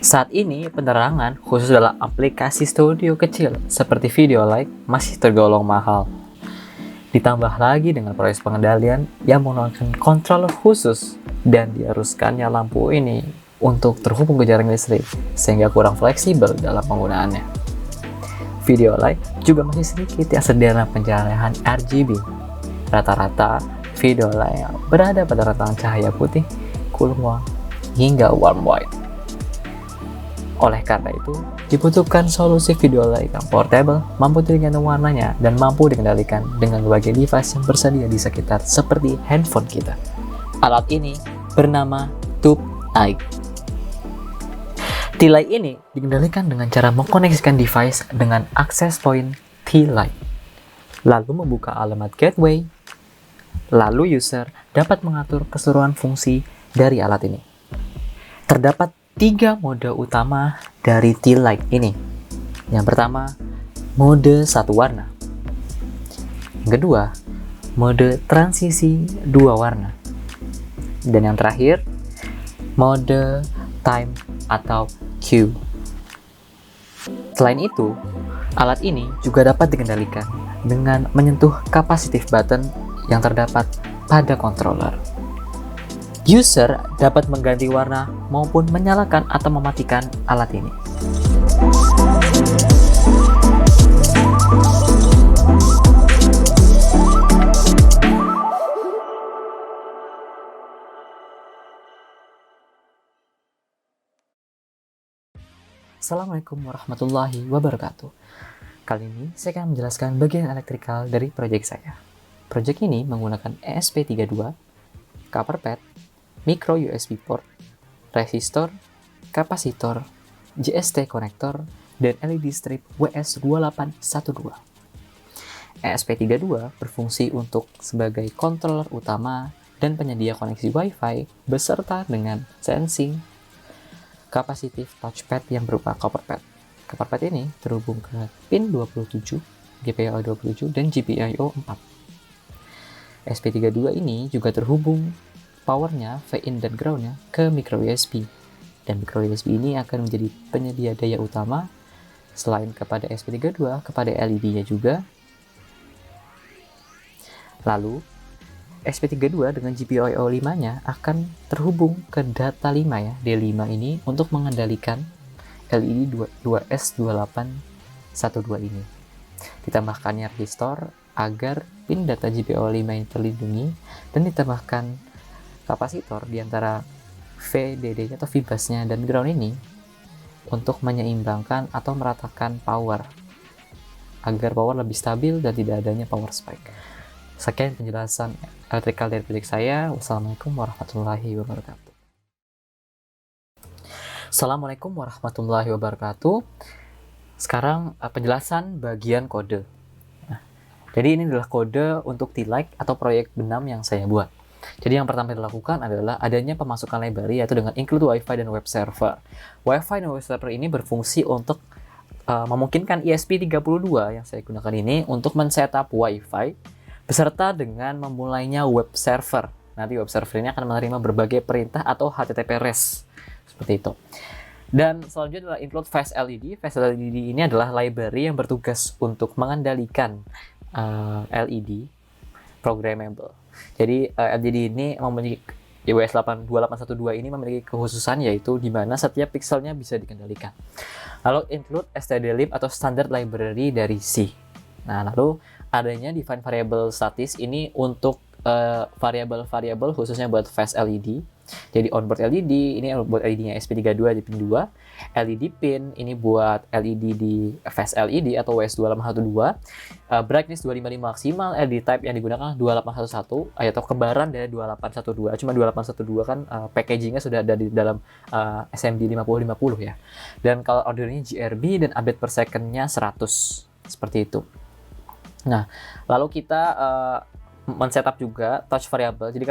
Saat ini, penerangan khusus dalam aplikasi studio kecil seperti Videolight masih tergolong mahal. Ditambah lagi dengan proses pengendalian yang menggunakan controller khusus dan diharuskannya lampu ini untuk terhubung ke jaring listrik sehingga kurang fleksibel dalam penggunaannya. Videolight juga masih sedikit yang sederhana pencahayaan RGB. Rata-rata Videolight berada pada rentang cahaya putih, cool warm, hingga warm white. Oleh karena itu, dibutuhkan solusi Videolight yang portable, mampu diganti warnanya, dan mampu dikendalikan dengan berbagai device yang bersedia di sekitar seperti handphone kita. Alat ini bernama Tube Eye. T-Light ini dikendalikan dengan cara mengkoneksikan device dengan access point T-Light, lalu membuka alamat gateway, lalu user dapat mengatur keseluruhan fungsi dari alat ini. Terdapat 3 mode utama dari T-Light ini. Yang pertama, mode satu warna. Yang kedua, mode transisi 2 warna. Dan yang terakhir, mode time atau Q. Selain itu, alat ini juga dapat dikendalikan dengan menyentuh capacitive button yang terdapat pada controller. User dapat mengganti warna maupun menyalakan atau mematikan alat ini. Assalamualaikum warahmatullahi wabarakatuh. Kali ini saya akan menjelaskan bagian elektrikal dari proyek saya. Proyek ini menggunakan ESP32, copper pad, micro USB port, resistor, kapasitor, JST konektor, dan LED strip WS2812. ESP32 berfungsi untuk sebagai controller utama dan penyedia koneksi Wi-Fi beserta dengan sensing, kapasitif touchpad yang berupa copper pad. Copper pad ini terhubung ke pin 27, GPIO 27, dan GPIO 4. ESP32 ini juga terhubung powernya, V-in dan groundnya ke micro USB. Dan micro USB ini akan menjadi penyedia daya utama selain kepada ESP32, kepada LED-nya juga. Lalu, ESP32 dengan GPIO 5-nya akan terhubung ke data 5 ya, D5 ini untuk mengendalikan LED 2S2812 ini. Ditambahkannya resistor agar pin data GPIO 5 ini terlindungi dan ditambahkan kapasitor di antara VDD-nya atau VBUS-nya dan ground ini untuk menyeimbangkan atau meratakan power agar power lebih stabil dan tidak adanya power spike. Sekian penjelasan elektrikal dari proyek saya. Wassalamualaikum warahmatullahi wabarakatuh. Assalamualaikum warahmatullahi wabarakatuh. Sekarang penjelasan bagian kode. Nah, jadi ini adalah kode untuk T-Light atau proyek benam yang saya buat. Jadi yang pertama yang dilakukan adalah adanya pemasukan library yaitu dengan include Wi-Fi dan web server. Wi-Fi dan web server ini berfungsi untuk memungkinkan ESP32 yang saya gunakan ini untuk men-setup Wi-Fi beserta dengan memulainya web server. Nanti web server ini akan menerima berbagai perintah atau HTTP REST. Seperti itu. Dan selanjutnya adalah include Fast LED. Fast LED ini adalah library yang bertugas untuk mengendalikan LED programmable. Jadi LED ini memiliki WS2812 ini memiliki kekhususan yaitu di mana setiap pixelnya bisa dikendalikan. Lalu include stdlib atau standard library dari C. Nah, lalu adanya define variable statis ini untuk variabel-variabel khususnya buat fast LED. Jadi onboard LED ini buat LED-nya ESP32 di pin 2, LED pin ini buat LED di fast LED atau WS2812, brightness 255 maksimal, LED type yang digunakan 2811 atau kembaran dari 2812. Cuma 2812 kan packagingnya sudah ada di dalam SMD 5050 ya. Dan kalau ordernya GRB dan update per second-nya 100 seperti itu. Nah, lalu kita men-setup juga touch variable. Jadi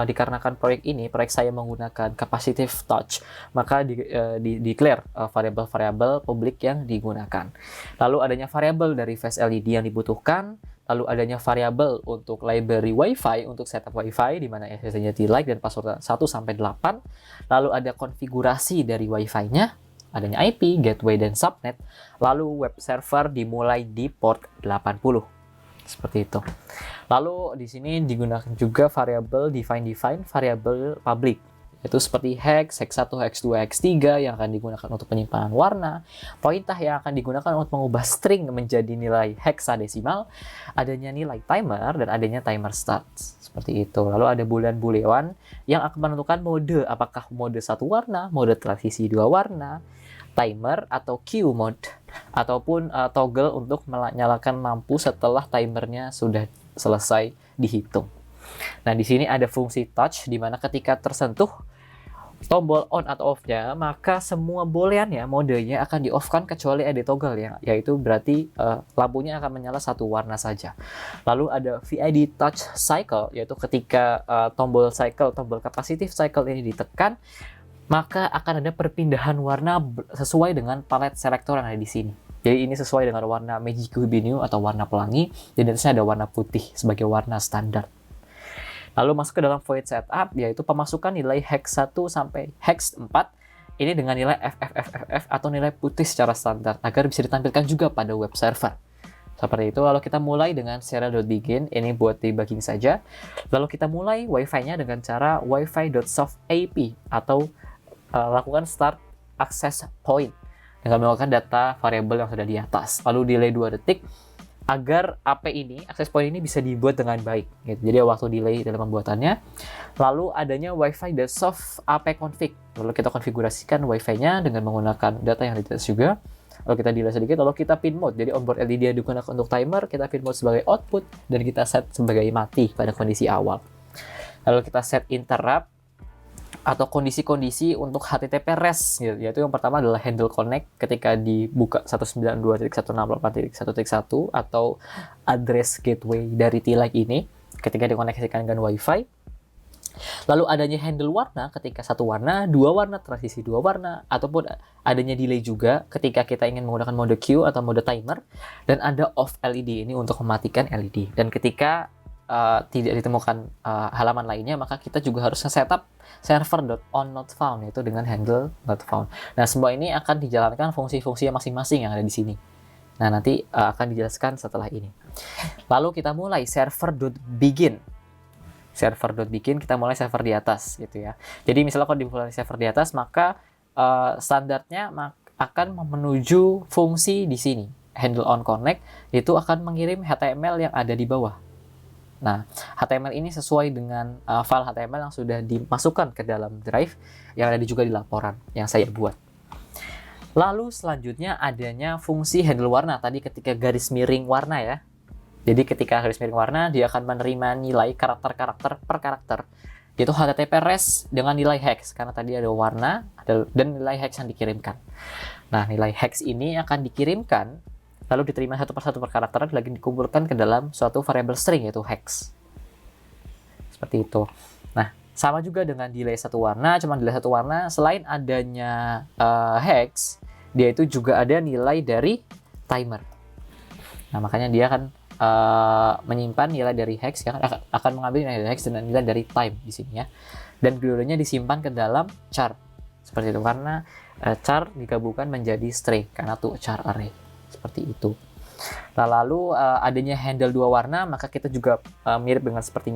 dikarenakan proyek saya menggunakan capacitive touch, maka declare variabel-variabel publik yang digunakan. Lalu adanya variabel dari fast LED yang dibutuhkan, lalu adanya variabel untuk library WiFi untuk setup WiFi di mana SSH-nya TLike dan password 1 sampai 8. Lalu ada konfigurasi dari WiFi-nya, adanya IP, gateway dan subnet. Lalu web server dimulai di port 80. Seperti itu. Lalu di sini digunakan juga variabel define variabel public. Itu seperti hex 1, hex 2, hex 3 yang akan digunakan untuk penyimpanan warna, pointah yang akan digunakan untuk mengubah string menjadi nilai heksadesimal, adanya nilai timer, dan adanya timer start. Seperti itu. Lalu ada boolean yang akan menentukan mode, apakah mode satu warna, mode transisi 2 warna, timer atau queue mode, ataupun toggle untuk menyalakan lampu setelah timernya sudah selesai dihitung. Nah, di sini ada fungsi touch, di mana ketika tersentuh tombol on atau off-nya, maka semua booleannya, modenya akan di-off-kan kecuali ada toggle, yaitu berarti lampunya akan menyala satu warna saja. Lalu ada VID touch cycle, yaitu ketika tombol capacitive cycle ini ditekan, maka akan ada perpindahan warna sesuai dengan palet selektor yang ada di sini. Jadi ini sesuai dengan warna Magic Cubino atau warna pelangi, dan di atasnya ada warna putih sebagai warna standar. Lalu masuk ke dalam void setup, yaitu pemasukan nilai hex 1 sampai hex 4 ini dengan nilai FFFFF atau nilai putih secara standar agar bisa ditampilkan juga pada web server. Seperti itu. Lalu kita mulai dengan serial.begin, ini buat debugging saja. Lalu kita mulai wifi-nya dengan cara wifi.softap atau lakukan start access point dengan menggunakan data variabel yang sudah di atas. Lalu delay 2 detik agar AP ini, access point ini bisa dibuat dengan baik. Gitu. Jadi waktu delay dalam pembuatannya. Lalu adanya wifi.soft ap config. Lalu kita konfigurasikan wifi-nya dengan menggunakan data yang di atas juga. Lalu kita delay sedikit, lalu kita pin mode. Jadi onboard LED yang digunakan untuk timer, kita pin mode sebagai output, dan kita set sebagai mati pada kondisi awal. Lalu kita set interrupt atau kondisi-kondisi untuk HTTP REST, yaitu yang pertama adalah handle connect ketika dibuka 192.168.1.1 atau address gateway dari TLike ini ketika dikoneksikan dengan WiFi. Lalu adanya handle warna ketika satu warna, dua warna, transisi dua warna, ataupun adanya delay juga ketika kita ingin menggunakan mode queue atau mode timer, dan ada off LED ini untuk mematikan LED. Dan ketika tidak ditemukan halaman lainnya, maka kita juga harus setup server.onNotFound, yaitu dengan handle not found. Nah, semua ini akan dijalankan fungsi-fungsinya masing-masing yang ada di sini. Nah, nanti akan dijelaskan setelah ini. Lalu kita mulai server.begin. Server.begin, kita mulai server di atas, gitu ya. Jadi misalnya kalau dimulai server di atas, maka standarnya akan menuju fungsi di sini. Handle on connect itu akan mengirim HTML yang ada di bawah. Nah, HTML ini sesuai dengan file HTML yang sudah dimasukkan ke dalam drive yang ada juga di laporan yang saya buat. Lalu selanjutnya adanya fungsi handle warna tadi ketika garis miring warna ya. Jadi ketika garis miring warna dia akan menerima nilai karakter-karakter per karakter. Yaitu HTTP REST dengan nilai hex karena tadi ada warna dan nilai hex yang dikirimkan. Nah, nilai hex ini akan dikirimkan lalu diterima satu persatu per karakter, lagi dikumpulkan ke dalam suatu variabel string, yaitu hex. Seperti itu. Nah, sama juga dengan delay satu warna, cuma delay satu warna, selain adanya hex, dia itu juga ada nilai dari timer. Nah, makanya dia akan menyimpan nilai dari hex, ya, akan mengambil nilai dari hex dan nilai dari time di sini ya. Dan keduanya disimpan ke dalam char. Seperti itu, karena char digabungkan menjadi string, karena tuh char array. Seperti itu. Nah, lalu adanya handle dua warna, maka kita juga mirip dengan seperti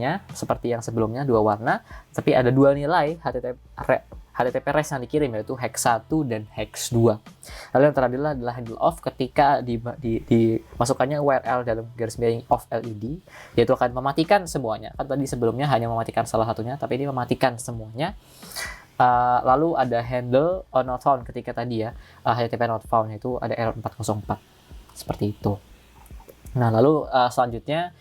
yang sebelumnya dua warna, tapi ada dua nilai HTTP REST yang dikirim, yaitu hex 1 dan hex 2. Lalu yang terakhir adalah handle off ketika dimasukkannya URL dalam garis miring off LED, yaitu akan mematikan semuanya. Kan tadi sebelumnya hanya mematikan salah satunya, tapi ini mematikan semuanya. Lalu ada handle on not found ketika tadi ya HTTP not found, itu ada error 404 seperti itu. Nah, lalu selanjutnya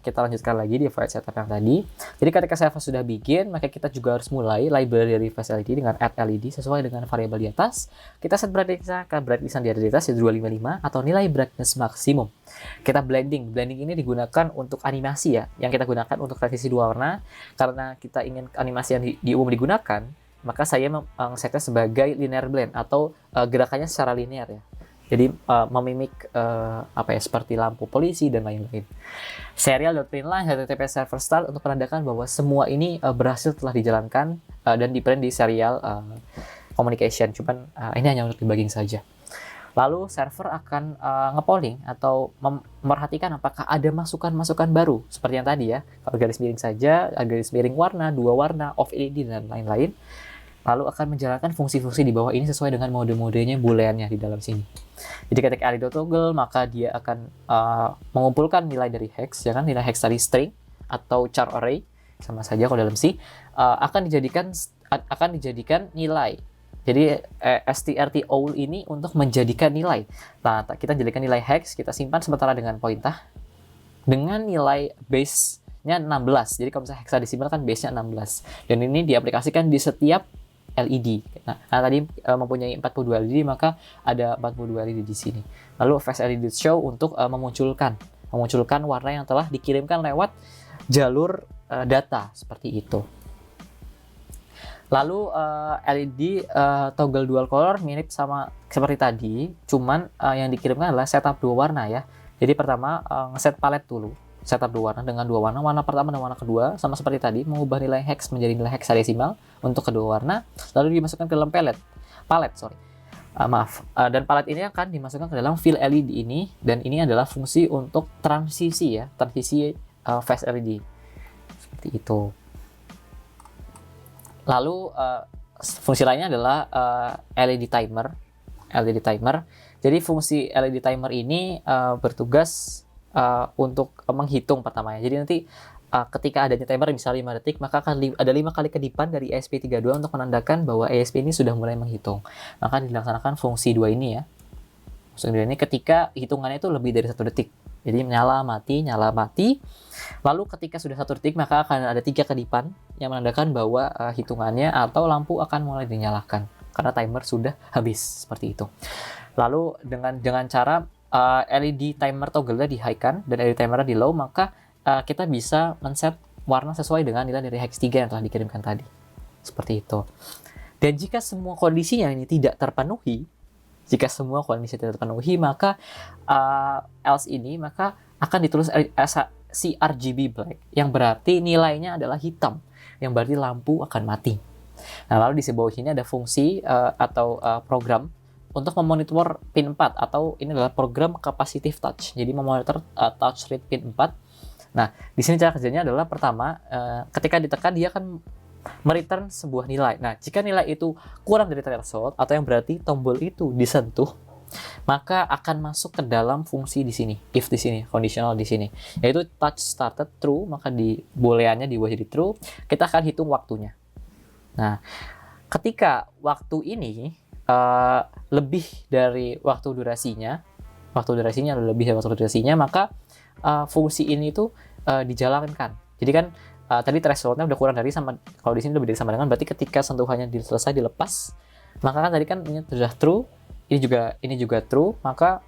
kita lanjutkan lagi di void setup yang tadi. Jadi ketika server sudah bikin, maka kita juga harus mulai library dari flash LED dengan add LED sesuai dengan variabel di atas. Kita set brightness ke brightness yang di atas yaitu 255 atau nilai brightness maksimum. Kita blending ini digunakan untuk animasi ya, yang kita gunakan untuk transisi dua warna. Karena kita ingin animasi yang di umum digunakan, maka saya setnya sebagai linear blend atau gerakannya secara linear ya. Jadi memimik seperti lampu polisi dan lain-lain. Serial print line HTTP server start untuk menandakan bahwa semua ini berhasil telah dijalankan dan di-print di serial communication. Cuman ini hanya untuk debugging saja. Lalu server akan ngepolling atau memperhatikan apakah ada masukan-masukan baru seperti yang tadi ya. Kalau garis miring saja, garis miring warna, 2 warna, off LED dan lain-lain. Lalu akan menjalankan fungsi-fungsi di bawah ini sesuai dengan mode-modenya booleannya di dalam sini. Jadi ketika LED toggle, maka dia akan mengumpulkan nilai dari hex, ya kan, nilai hex tadi string atau char array sama saja kalau dalam C akan dijadikan nilai. Jadi strtool ini untuk menjadikan nilai. Nah, kita jadikan nilai hex, kita simpan sementara dengan pointah dengan nilai base-nya 16. Jadi kalau misalnya hexadesimal kan base-nya 16. Dan ini diaplikasikan di setiap LED. Nah tadi mempunyai 42 LED, maka ada 42 LED di sini. Lalu fast LED show untuk memunculkan warna yang telah dikirimkan lewat jalur data seperti itu. Lalu LED toggle dual color mirip sama seperti tadi, cuman yang dikirimkan adalah setup 2 warna ya. Jadi pertama ngeset palet dulu. Setup 2 warna dengan 2 warna, warna pertama dan warna kedua sama seperti tadi, mengubah nilai hex menjadi nilai hexadesimal untuk kedua warna, lalu dimasukkan ke dalam palet. Dan palet ini akan dimasukkan ke dalam fill LED ini, dan ini adalah fungsi untuk transisi fast LED seperti itu. Lalu fungsi lainnya adalah LED timer. Jadi fungsi LED timer ini bertugas untuk menghitung pertamanya. Jadi nanti ketika adanya timer misalnya 5 detik, maka akan ada 5 kali kedipan dari ESP32 untuk menandakan bahwa ESP ini sudah mulai menghitung. Maka dilaksanakan fungsi 2 ini ya. Fungsi 2 ini ketika hitungannya itu lebih dari 1 detik. Jadi nyala mati. Lalu ketika sudah 1 detik, maka akan ada 3 kedipan yang menandakan bahwa hitungannya atau lampu akan mulai dinyalakan karena timer sudah habis seperti itu. Lalu dengan cara LED timer toggle-nya di high-kan dan LED timer di low, maka kita bisa men-set warna sesuai dengan nilai dari hex 3 yang telah dikirimkan tadi. Seperti itu. Dan jika semua kondisinya ini tidak terpenuhi, maka else ini maka akan ditulis CRGB black, yang berarti nilainya adalah hitam, yang berarti lampu akan mati. Nah, lalu di bawah sini ada fungsi atau program untuk memonitor pin 4, atau ini adalah program capacitive touch. Jadi memonitor touch rate pin 4. Nah, di sini cara kerjanya adalah pertama, ketika ditekan dia akan mereturn sebuah nilai. Nah, jika nilai itu kurang dari threshold atau yang berarti tombol itu disentuh, maka akan masuk ke dalam fungsi di sini, if di sini, conditional di sini, yaitu touch started true, maka di booleannya diubah jadi true. Kita akan hitung waktunya. Nah, ketika waktu ini lebih dari waktu durasinya, maka fungsi ini itu dijalankan. Jadi kan tadi thresholdnya udah kurang dari sama, kalau di sini lebih dari sama dengan, berarti ketika sentuhannya selesai dilepas, maka kan tadi kan ini sudah true, ini juga true, maka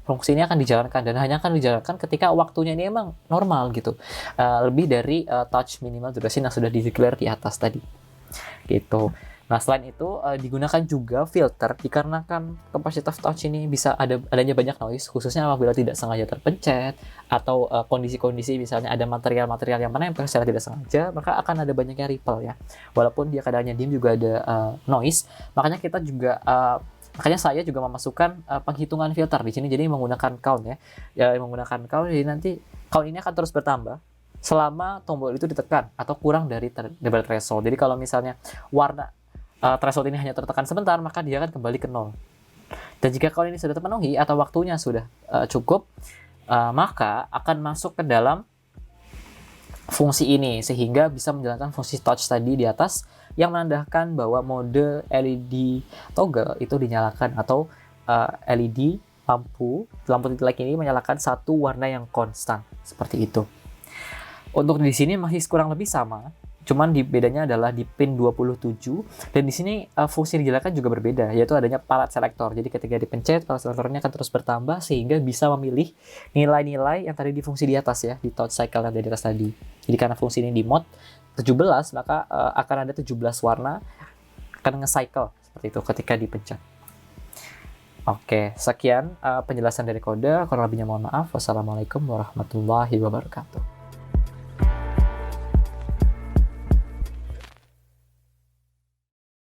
fungsi ini akan dijalankan, dan hanya akan dijalankan ketika waktunya ini emang normal gitu, lebih dari touch minimal duration yang sudah di-declare di atas tadi gitu. Nah, selain itu digunakan juga filter, dikarenakan kapasitas touch ini bisa adanya banyak noise, khususnya apabila tidak sengaja terpencet, atau kondisi-kondisi misalnya ada material-material yang menempel secara tidak sengaja, maka akan ada banyaknya ripple ya. Walaupun dia keadaannya dim juga ada noise, makanya saya juga memasukkan penghitungan filter di sini, jadi menggunakan count ya. Menggunakan count, jadi nanti count ini akan terus bertambah selama tombol itu ditekan atau kurang dari threshold. Jadi kalau misalnya warna threshold ini hanya tertekan sebentar, maka dia akan kembali ke 0. Dan jika count ini sudah terpenuhi atau waktunya sudah cukup, maka akan masuk ke dalam fungsi ini, sehingga bisa menjalankan fungsi touch tadi di atas yang menandakan bahwa mode LED toggle itu dinyalakan, atau LED lampu titik ini menyalakan satu warna yang konstan seperti itu. Untuk di sini masih kurang lebih sama, cuman bedanya adalah di pin 27, dan di sini fungsi yang dijalankan juga berbeda, yaitu adanya palette selector. Jadi ketika dipencet, palette selectornya akan terus bertambah sehingga bisa memilih nilai-nilai yang tadi di fungsi di atas ya, di touch cycle yang di atas tadi. Jadi karena fungsi ini di mode 17, maka akan ada 17 warna akan nge-cycle seperti itu ketika dipencet. Oke, sekian penjelasan dari kode. Kurang lebihnya mohon maaf. Wassalamualaikum warahmatullahi wabarakatuh.